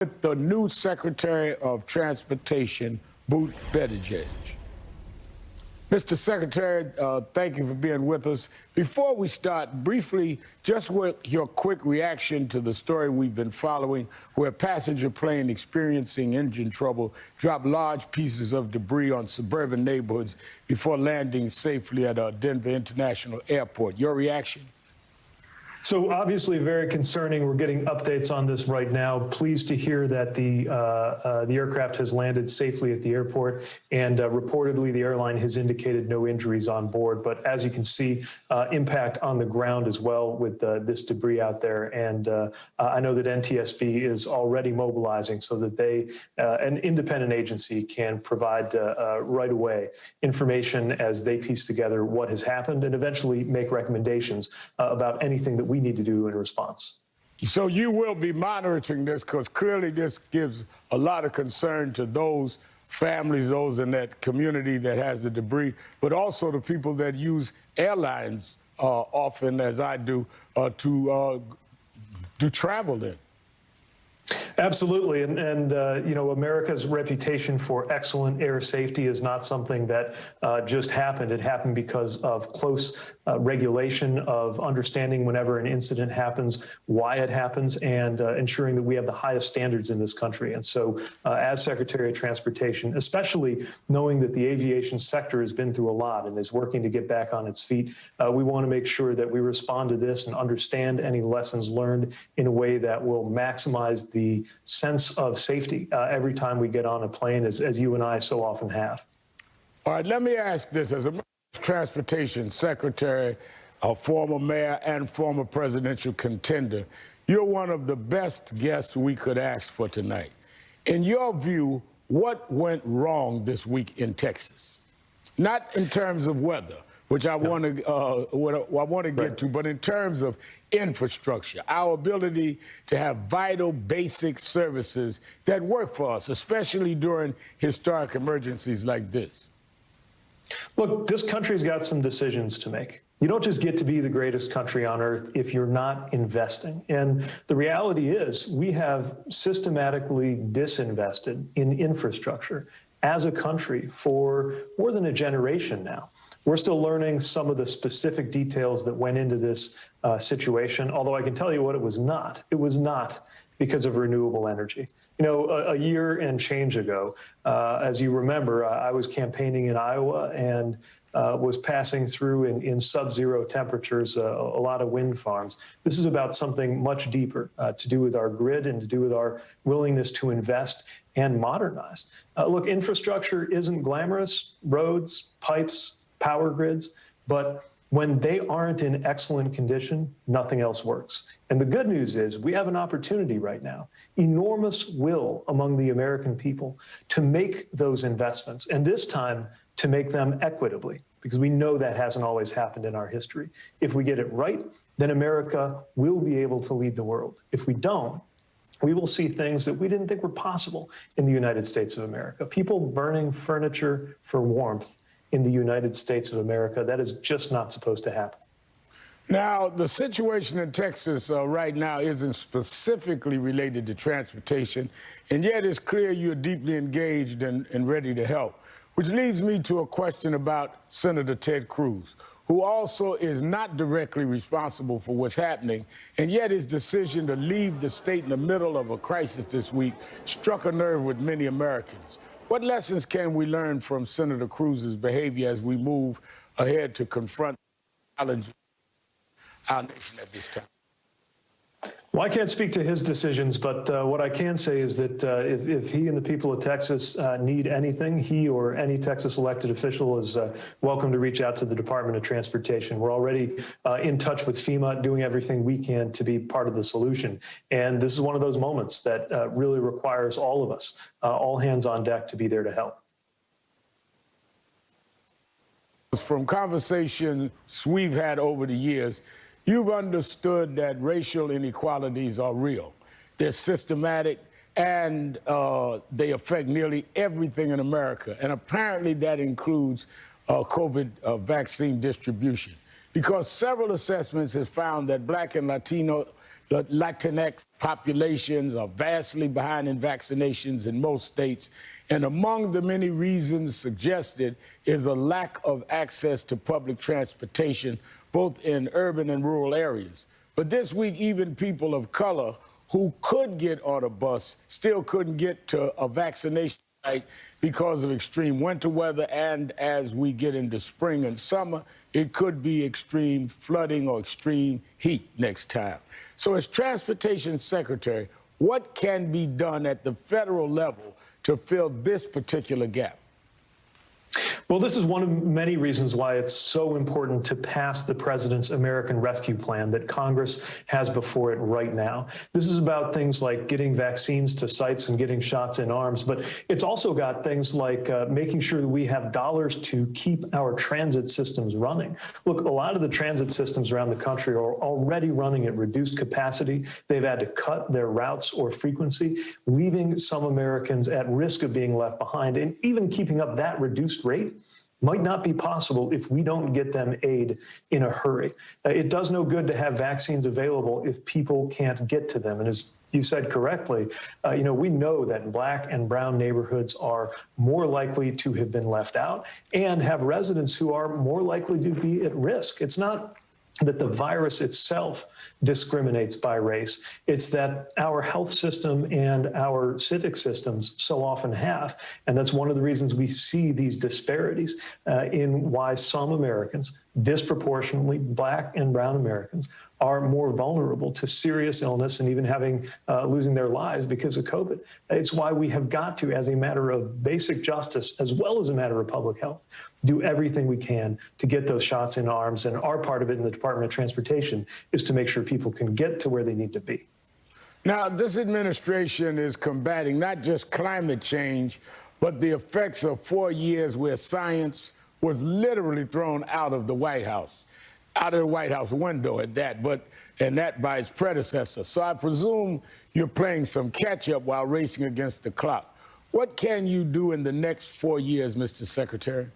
with the new Secretary of Transportation, Buttigieg. Mr. Secretary, thank you for being with us. Before we start, briefly, just what your quick reaction to the story we've been following, where a passenger plane experiencing engine trouble dropped large pieces of debris on suburban neighborhoods before landing safely at Denver International Airport. Your reaction? So obviously very concerning. We're getting updates on this right now. Pleased to hear that the aircraft has landed safely at the airport, and reportedly the airline has indicated no injuries on board. But as you can see, impact on the ground as well with this debris out there. And I know that NTSB is already mobilizing so that they, an independent agency, can provide right away information as they piece together what has happened and eventually make recommendations about anything that we need to do in response. So you will be monitoring this, because clearly this gives a lot of concern to those families, those in that community that has the debris, but also the people that use airlines often, as I do, to travel in. Absolutely. And you know, America's reputation for excellent air safety is not something that just happened. It happened because of close regulation, of understanding whenever an incident happens, why it happens, and ensuring that we have the highest standards in this country. And so as Secretary of Transportation, especially knowing that the aviation sector has been through a lot and is working to get back on its feet, we want to make sure that we respond to this and understand any lessons learned in a way that will maximize the sense of safety every time we get on a plane, as you and I so often have. All right, let me ask this. As a Transportation Secretary, a former mayor and former presidential contender, you're one of the best guests we could ask for tonight. In your view, what went wrong this week in Texas? Not in terms of weather, which I want to get to, but in terms of infrastructure, our ability to have vital, basic services that work for us, especially during historic emergencies like this. Look, this country's got some decisions to make. You don't just get to be the greatest country on earth if you're not investing. And the reality is we have systematically disinvested in infrastructure as a country for more than a generation now. We're still learning some of the specific details that went into this situation, although I can tell you what it was not. It was not because of renewable energy. You know, a year and change ago, as you remember, I was campaigning in Iowa and was passing through in sub-zero temperatures a lot of wind farms. This is about something much deeper to do with our grid and to do with our willingness to invest and modernize. Look, infrastructure isn't glamorous, roads, pipes, power grids, but when they aren't in excellent condition, nothing else works. And the good news is we have an opportunity right now, enormous will among the American people to make those investments, and this time to make them equitably, because we know that hasn't always happened in our history. If we get it right, then America will be able to lead the world. If we don't, we will see things that we didn't think were possible in the United States of America. People burning furniture for warmth in the United States of America. That is just not supposed to happen. Now, the situation in Texas right now isn't specifically related to transportation, and yet it's clear you're deeply engaged and ready to help, which leads me to a question about Senator Ted Cruz, who also is not directly responsible for what's happening, and yet his decision to leave the state in the middle of a crisis this week struck a nerve with many Americans. What lessons can we learn from Senator Cruz's behavior as we move ahead to confront challenges our nation at this time? Well, I can't speak to his decisions, but what I can say is that if he and the people of Texas need anything, he or any Texas elected official is welcome to reach out to the Department of Transportation. We're already in touch with FEMA, doing everything we can to be part of the solution. And this is one of those moments that really requires all of us, all hands on deck, to be there to help. From conversations we've had over the years, you've understood that racial inequalities are real. They're systematic, and they affect nearly everything in America. And apparently that includes COVID vaccine distribution, because several assessments have found that Black and Latino The Latinx populations are vastly behind in vaccinations in most states. And among the many reasons suggested is a lack of access to public transportation, both in urban and rural areas. But this week, even people of color who could get on a bus still couldn't get to a vaccination site because of extreme winter weather. And as we get into spring and summer, it could be extreme flooding or extreme heat next time. So as Transportation Secretary, what can be done at the federal level to fill this particular gap? Well, this is one of many reasons why it's so important to pass the president's American Rescue Plan that Congress has before it right now. This is about things like getting vaccines to sites and getting shots in arms, but it's also got things like making sure that we have dollars to keep our transit systems running. Look, a lot of the transit systems around the country are already running at reduced capacity. They've had to cut their routes or frequency, leaving some Americans at risk of being left behind. And even keeping up that reduced rate might not be possible if we don't get them aid in a hurry. It does no good to have vaccines available if people can't get to them. And as you said correctly, we know that Black and brown neighborhoods are more likely to have been left out and have residents who are more likely to be at risk. It's not that the virus itself discriminates by race. It's that our health system and our civic systems so often have. And that's one of the reasons we see these disparities in why some Americans, disproportionately Black and brown Americans, are more vulnerable to serious illness and even losing their lives because of COVID. It's why we have got to, as a matter of basic justice, as well as a matter of public health, do everything we can to get those shots in arms. And our part of it in the Department of Transportation is to make sure people can get to where they need to be. Now, this administration is combating not just climate change, but the effects of 4 years where science was literally thrown out of the White House. Out of the White House window at that, and that by its predecessor. So I presume you're playing some catch-up while racing against the clock. What can you do in the next 4 years, Mr. Secretary?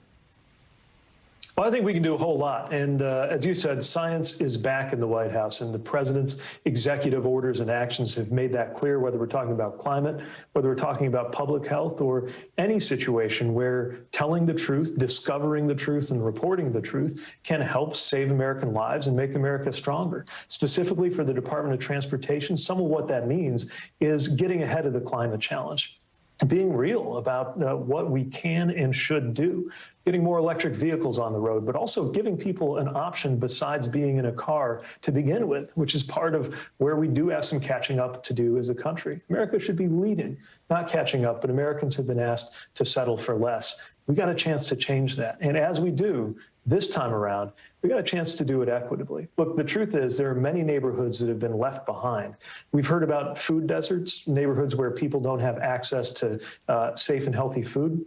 Well, I think we can do a whole lot. And as you said, science is back in the White House, and the president's executive orders and actions have made that clear, whether we're talking about climate, whether we're talking about public health, or any situation where telling the truth, discovering the truth, and reporting the truth can help save American lives and make America stronger. Specifically for the Department of Transportation, some of what that means is getting ahead of the climate challenge, being real about what we can and should do, getting more electric vehicles on the road, but also giving people an option besides being in a car to begin with, which is part of where we do have some catching up to do as a country. America should be leading, not catching up, but Americans have been asked to settle for less. We got a chance to change that. And as we do this time around, we got a chance to do it equitably. Look, the truth is there are many neighborhoods that have been left behind. We've heard about food deserts, neighborhoods where people don't have access to safe and healthy food.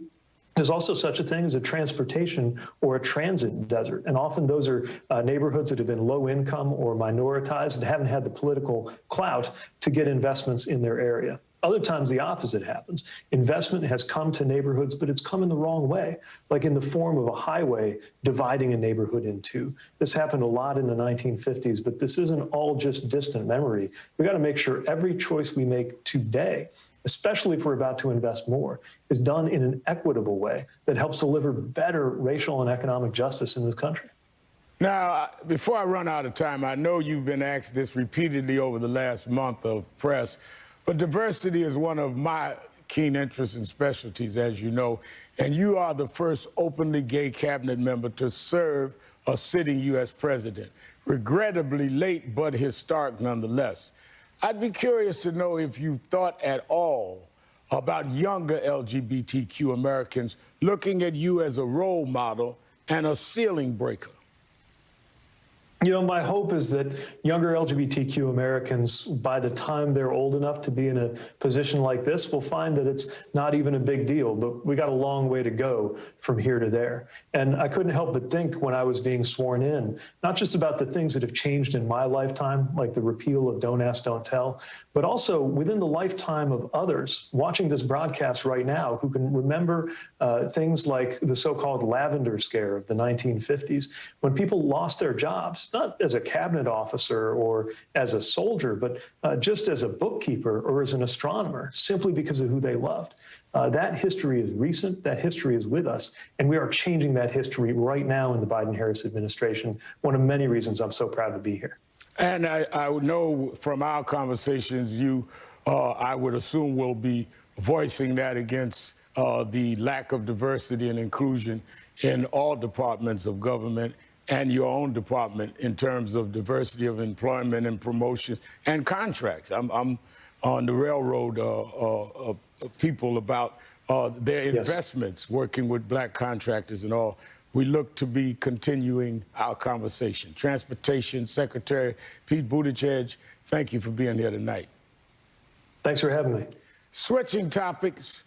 There's also such a thing as a transportation or a transit desert. And often those are neighborhoods that have been low income or minoritized and haven't had the political clout to get investments in their area. Other times the opposite happens. Investment has come to neighborhoods, but it's come in the wrong way, like in the form of a highway dividing a neighborhood in two. This happened a lot in the 1950s, but this isn't all just distant memory. We got to make sure every choice we make today, especially if we're about to invest more, is done in an equitable way that helps deliver better racial and economic justice in this country. Now, before I run out of time, I know you've been asked this repeatedly over the last month of press, but diversity is one of my keen interests and specialties, as you know, and you are the first openly gay cabinet member to serve a sitting U.S. president. Regrettably late, but historic nonetheless. I'd be curious to know if you've thought at all about younger LGBTQ Americans looking at you as a role model and a ceiling breaker. You know, my hope is that younger LGBTQ Americans, by the time they're old enough to be in a position like this, will find that it's not even a big deal, but we got a long way to go from here to there. And I couldn't help but think when I was being sworn in, not just about the things that have changed in my lifetime, like the repeal of Don't Ask, Don't Tell, but also within the lifetime of others watching this broadcast right now who can remember things like the so-called lavender scare of the 1950s, when people lost their jobs jobs, not as a cabinet officer or as a soldier, but just as a bookkeeper or as an astronomer, simply because of who they loved. That history is recent, that history is with us, and we are changing that history right now in the Biden-Harris administration, one of many reasons I'm so proud to be here. And I would know from our conversations, you, I would assume, will be voicing that against the lack of diversity and inclusion in all departments of government and your own department in terms of diversity of employment and promotions and contracts. I'm on the railroad people about their investments, working with black contractors and all. We look to be continuing our conversation. Transportation Secretary Pete Buttigieg, thank you for being here tonight. Thanks for having me. Switching topics,